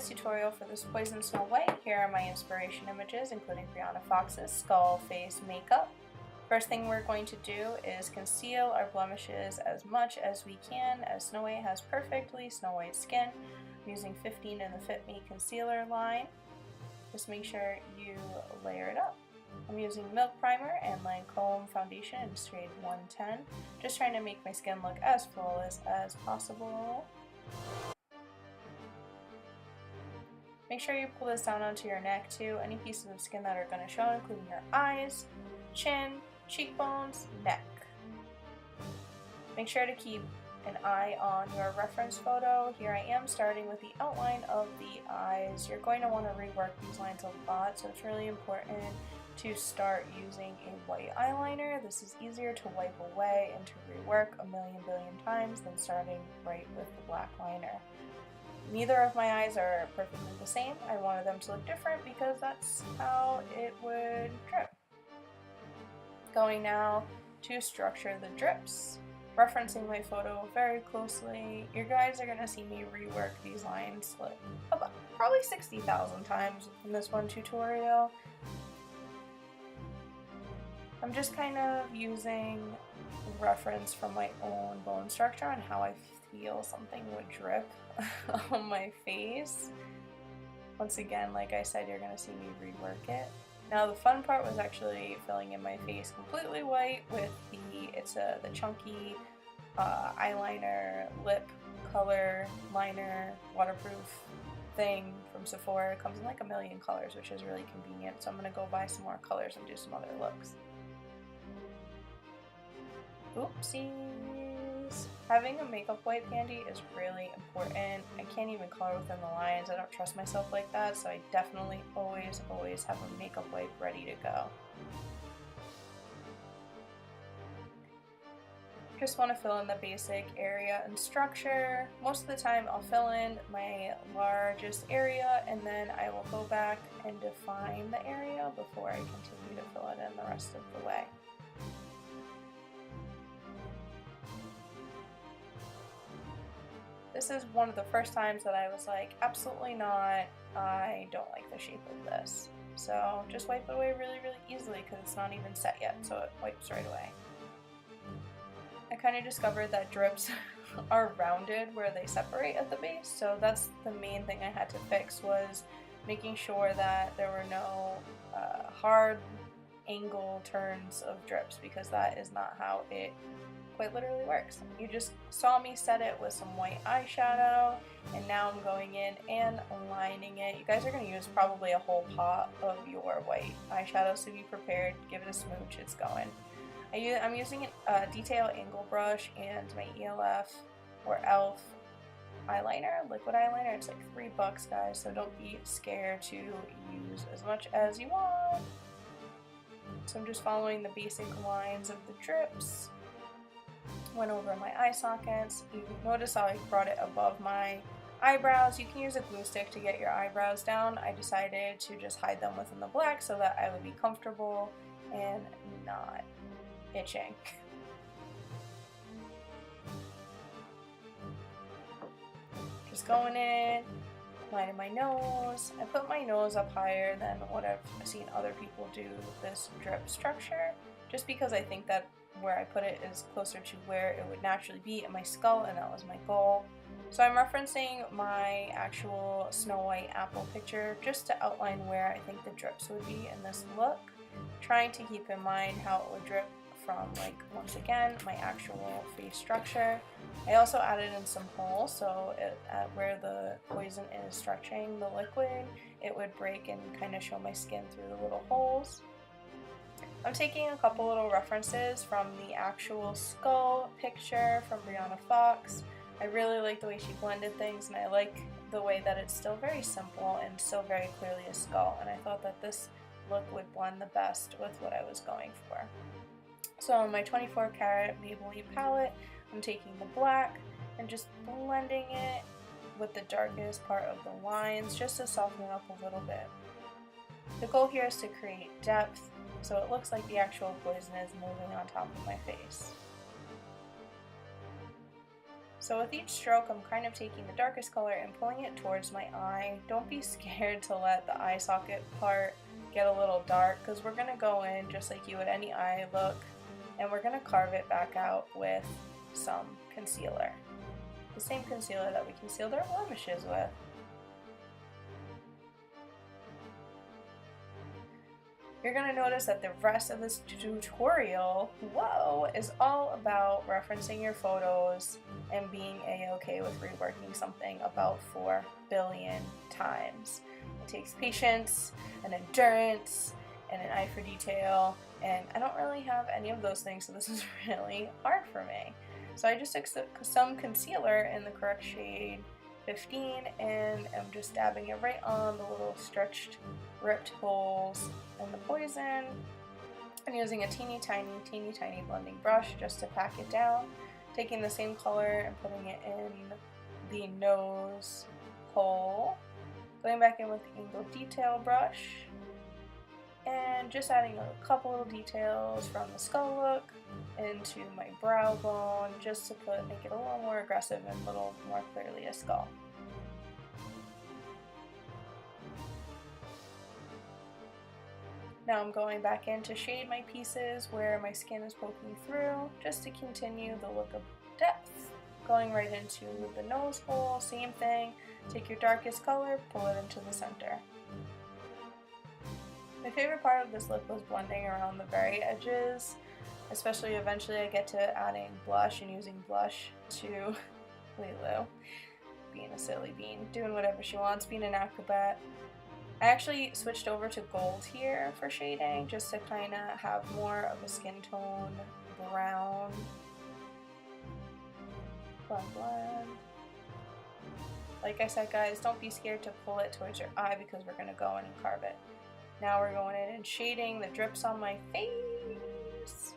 guys tutorial for this Poison Snow White. Here are my inspiration images, including Brianna Fox's skull face makeup. First thing we're going to do is conceal our blemishes as much as we can, as Snow White has perfectly Snow White skin. I'm using 15 in the Fit Me concealer line. Just make sure you layer it up. I'm using Milk Primer and Lancome foundation in shade 110, just trying to make my skin look as flawless as possible. Make sure you pull this down onto your neck too. Any pieces of skin that are going to show, including your eyes, chin, cheekbones, neck. Make sure to keep an eye on your reference photo. Here I am starting with the outline of the eyes. You're going to want to rework these lines a lot, so it's really important to start using a white eyeliner. This is easier to wipe away and to rework a million billion times than starting right with the black liner. Neither of my eyes are perfectly the same. I wanted them to look different because that's how it would drip. Going now to structure the drips. Referencing my photo very closely, you guys are going to see me rework these lines like about probably 60,000 times in this one tutorial. I'm just kind of using reference from my own bone structure on how I feel something would drip on my face. Once again, like I said, you're going to see me rework it. Now the fun part was actually filling in my face completely white with the chunky eyeliner, lip color liner, waterproof thing from Sephora. It comes in like a million colors, which is really convenient. So I'm going to go buy some more colors and do some other looks. Oopsies. Having a makeup wipe handy is really important. I can't even color within the lines. I don't trust myself like that, so I definitely always have a makeup wipe ready to go. Just want to fill in the basic area and structure. Most of the time I'll fill in my largest area and then I will go back and define the area before I continue to fill it in the rest of the way. This is one of the first times that I was like, absolutely not, I don't like the shape of this. So just wipe it away really easily because it's not even set yet, so it wipes right away. I kind of discovered that drips are rounded where they separate at the base, so that's the main thing I had to fix, was making sure that there were no hard angle turns of drips, because that is not how it quite literally works. You just saw me set it with some white eyeshadow, and now I'm going in and aligning it. You guys are going to use probably a whole pot of your white eyeshadow, so be prepared, give it a smooch, it's going. I'm using a detail angle brush and my E.L.F. or E.L.F. eyeliner, liquid eyeliner. It's like $3, guys, so don't be scared to use as much as you want. So I'm just following the basic lines of the drips. Went over my eye sockets. You notice how I brought it above my eyebrows. You can use a glue stick to get your eyebrows down. I decided to just hide them within the black so that I would be comfortable and not itching. Just going in, lining my nose. I put my nose up higher than what I've seen other people do with this drip structure, just because I think that where I put it is closer to where it would naturally be in my skull, and that was my goal. So I'm referencing my actual Snow White apple picture just to outline where I think the drips would be in this look, trying to keep in mind how it would drip from, like, once again, my actual face structure. I also added in some holes, so at where the poison is stretching the liquid, it would break and kind of show my skin through the little holes. I'm taking a couple little references from the actual skull picture from Brianna Fox. I really like the way she blended things, and I like the way that it's still very simple and still very clearly a skull, and I thought that this look would blend the best with what I was going for. So on my 24 karat Maybelline palette, I'm taking the black and just blending it with the darkest part of the lines just to soften it up a little bit. The goal here is to create depth, so it looks like the actual poison is moving on top of my face. So with each stroke, I'm kind of taking the darkest color and pulling it towards my eye. Don't be scared to let the eye socket part get a little dark, because we're going to go in just like you would any eye look, and we're going to carve it back out with some concealer. The same concealer that we concealed our blemishes with. You're going to notice that the rest of this tutorial, whoa, is all about referencing your photos and being a-okay with reworking something about 4 billion times. It takes patience and endurance and an eye for detail, and I don't really have any of those things, so this is really hard for me. So I just took some concealer in the correct shade 15 and I'm just dabbing it right on the little stretched, ripped holes in the poison. I'm using a teeny tiny blending brush just to pack it down, taking the same color and putting it in the nose hole, going back in with the angled detail brush, and just adding a couple little details from the skull look into my brow bone, just to make it a little more aggressive and a little more clearly a skull. Now I'm going back in to shade my pieces where my skin is poking through, just to continue the look of depth. Going right into the nose hole, same thing, take your darkest color, pull it into the center. My favorite part of this look was blending around the very edges, especially eventually I get to adding blush and using blush to Lulu, being a silly bean, doing whatever she wants, being an acrobat. I actually switched over to gold here for shading, just to kind of have more of a skin tone brown. Blend. Like I said, guys, don't be scared to pull it towards your eye because we're going to go in and carve it. Now we're going in and shading the drips on my face.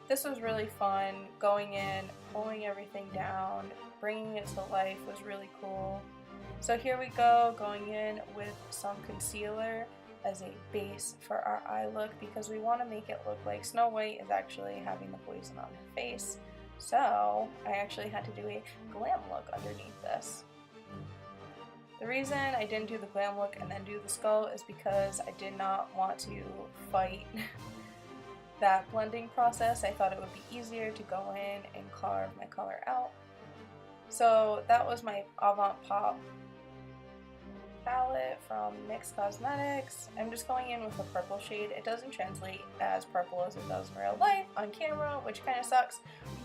This was really fun. Going in, pulling everything down, bringing it to life was really cool. So here we go, going in with some concealer as a base for our eye look, because we want to make it look like Snow White is actually having the poison on her face. So I actually had to do a glam look underneath this. The reason I didn't do the glam look and then do the skull is because I did not want to fight that blending process. I thought it would be easier to go in and carve my color out. So that was my Avant Pop palette from NYX Cosmetics. I'm just going in with a purple shade. It doesn't translate as purple as it does in real life on camera, which kind of sucks,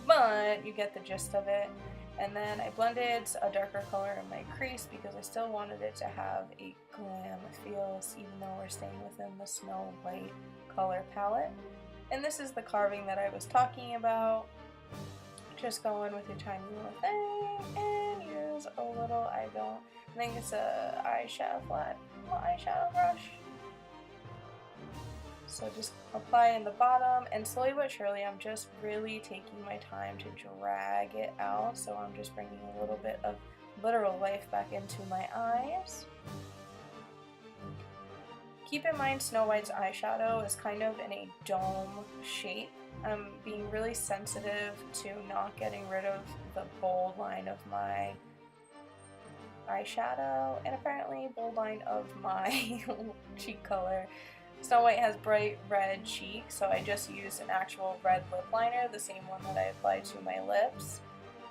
but you get the gist of it. And then I blended a darker color in my crease because I still wanted it to have a glam feel, even though we're staying within the Snow White color palette. And this is the carving that I was talking about. Just go in with your tiny little thing and use a little, I think it's a little eyeshadow brush. So just apply in the bottom, and slowly but surely I'm just really taking my time to drag it out. So I'm just bringing a little bit of literal life back into my eyes. Keep in mind Snow White's eyeshadow is kind of in a dome shape. I'm being really sensitive to not getting rid of the bold line of my eyeshadow, and apparently bold line of my cheek color. Snow White has bright red cheeks, so I just used an actual red lip liner, the same one that I applied to my lips.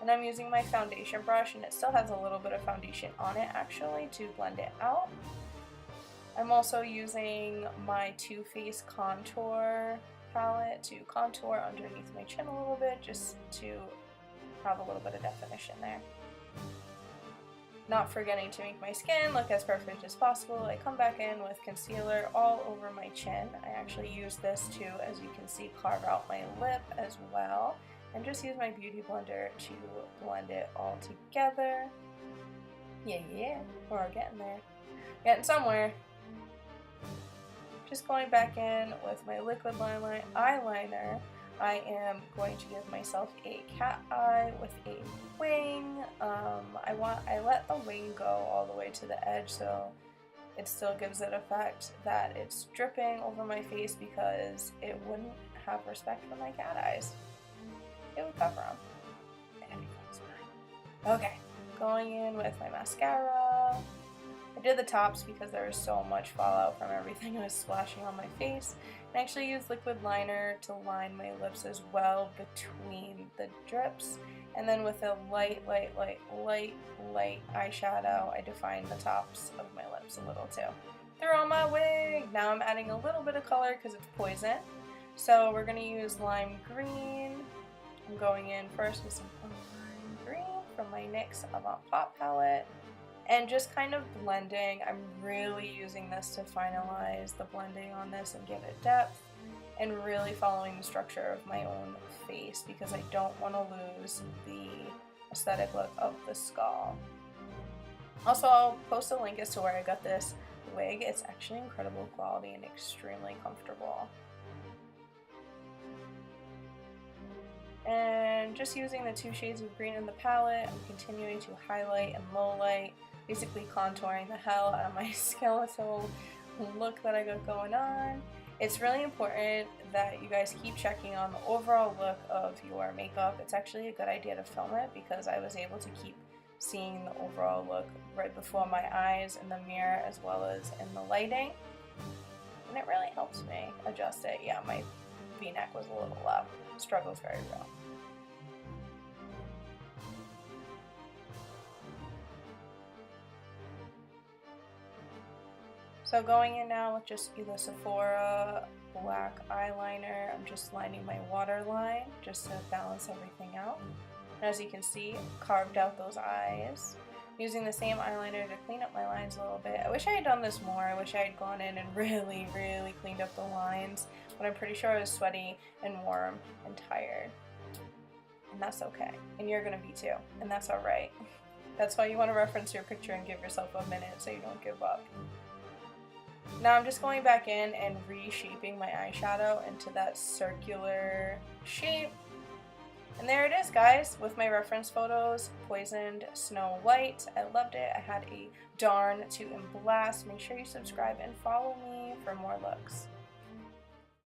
And I'm using my foundation brush, and it still has a little bit of foundation on it actually to blend it out. I'm also using my Too Faced contour palette to contour underneath my chin a little bit, just to have a little bit of definition there. Not forgetting to make my skin look as perfect as possible, I come back in with concealer all over my chin. I actually use this to, as you can see, carve out my lip as well, and just use my beauty blender to blend it all together. Yeah, we're getting there. Getting somewhere. Just going back in with my liquid eyeliner, I am going to give myself a cat eye with a wing. I let the wing go all the way to the edge, so it still gives it effect that it's dripping over my face because it wouldn't have respect for my cat eyes. it would cover them. Everything's fine. Okay, going in with my mascara. I did the tops because there was so much fallout from everything I was splashing on my face. I actually used liquid liner to line my lips as well between the drips. And then with a light eyeshadow, I defined the tops of my lips a little too. They're on my wig! Now I'm adding a little bit of color because it's poison. So we're going to use lime green. I'm going in first with some lime green from my NYX Avant Pop Palette. And just kind of blending. I'm really using this to finalize the blending on this and give it depth. And really following the structure of my own face because I don't want to lose the aesthetic look of the skull. Also, I'll post a link as to where I got this wig. It's actually incredible quality and extremely comfortable. And just using the 2 shades of green in the palette, I'm continuing to highlight and low light, basically contouring the hell out of my skeletal look that I got going on. It's really important that you guys keep checking on the overall look of your makeup. It's actually a good idea to film it because I was able to keep seeing the overall look right before my eyes in the mirror as well as in the lighting. And it really helps me adjust it. Yeah, my V-neck was a little low. Struggle's very real. So going in now with just either Sephora black eyeliner, I'm just lining my waterline just to balance everything out. And as you can see, carved out those eyes. Using the same eyeliner to clean up my lines a little bit. I wish I had done this more. I wish I had gone in and really cleaned up the lines. But I'm pretty sure I was sweaty and warm and tired. And that's okay. And you're gonna be too. And that's alright. That's why you want to reference your picture and give yourself a minute so you don't give up. Now I'm just going back in and reshaping my eyeshadow into that circular shape. And there it is, guys, with my reference photos, Poisoned Snow White. I loved it. I had a darn to emblast. Make sure you subscribe and follow me for more looks.